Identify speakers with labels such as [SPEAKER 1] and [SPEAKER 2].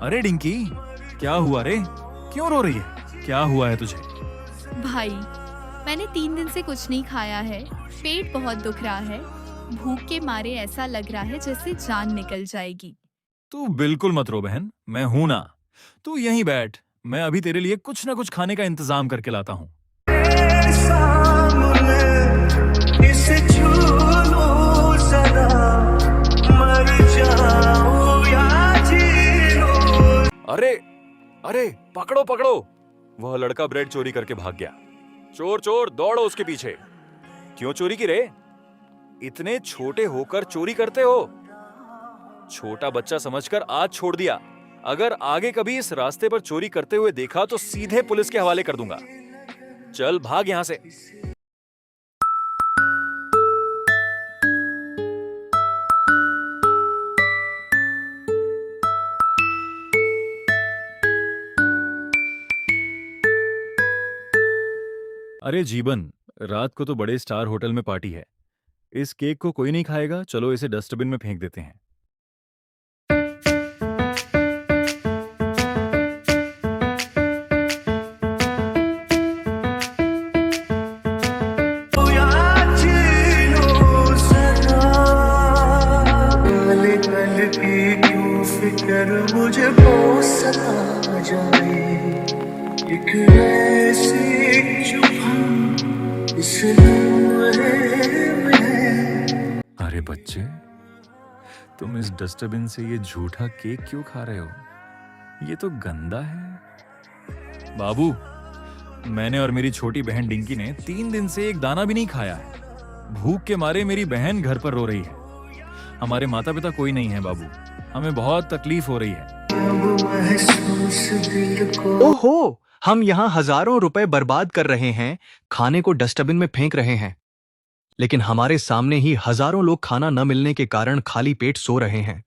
[SPEAKER 1] अरे डिंकी, क्या हुआ रे? क्यों रो रही है? क्या हुआ है तुझे?
[SPEAKER 2] भाई, मैंने 3 दिन से कुछ नहीं खाया है। पेट बहुत दुख रहा है। भूख के मारे ऐसा लग रहा है जैसे जान निकल जाएगी।
[SPEAKER 1] तू बिल्कुल मत रो बहन, मैं हूं ना। तू यहीं बैठ, मैं अभी तेरे लिए कुछ ना कुछ खाने का इंतजाम करके लाता हूँ। अरे अरे, पकड़ो पकड़ो, वह लड़का ब्रेड चोरी करके भाग गया। चोर चोर, दौड़ो उसके पीछे। क्यों चोरी की रे? इतने छोटे होकर चोरी करते हो? छोटा बच्चा समझकर आज छोड़ दिया। अगर आगे कभी इस रास्ते पर चोरी करते हुए देखा तो सीधे पुलिस के हवाले कर दूंगा। चल भाग यहां से। अरे जीवन, रात को तो बड़े स्टार होटल में पार्टी है। इस केक को कोई नहीं खाएगा, चलो इसे डस्टबिन में फेंक देते हैं।
[SPEAKER 3] फिक्र मुझे बहुत सता जाए, एक ऐसी चुप इस लम्हे में।
[SPEAKER 1] अरे बच्चे, तुम इस डस्टबिन से ये झूठा केक क्यों खा रहे हो? ये तो गंदा है। बाबू, मैंने और मेरी छोटी बहन डिंकी ने 3 दिन से एक दाना भी नहीं खाया है। भूख के मारे मेरी बहन घर पर रो रही है। हमारे माता पिता कोई नहीं है बाबू, हमें बहुत तकलीफ हो रही है।
[SPEAKER 4] ओहो, हम यहाँ हजारों रुपए बर्बाद कर रहे हैं, खाने को डस्टबिन में फेंक रहे हैं, लेकिन हमारे सामने ही हजारों लोग खाना न मिलने के कारण खाली पेट सो रहे हैं।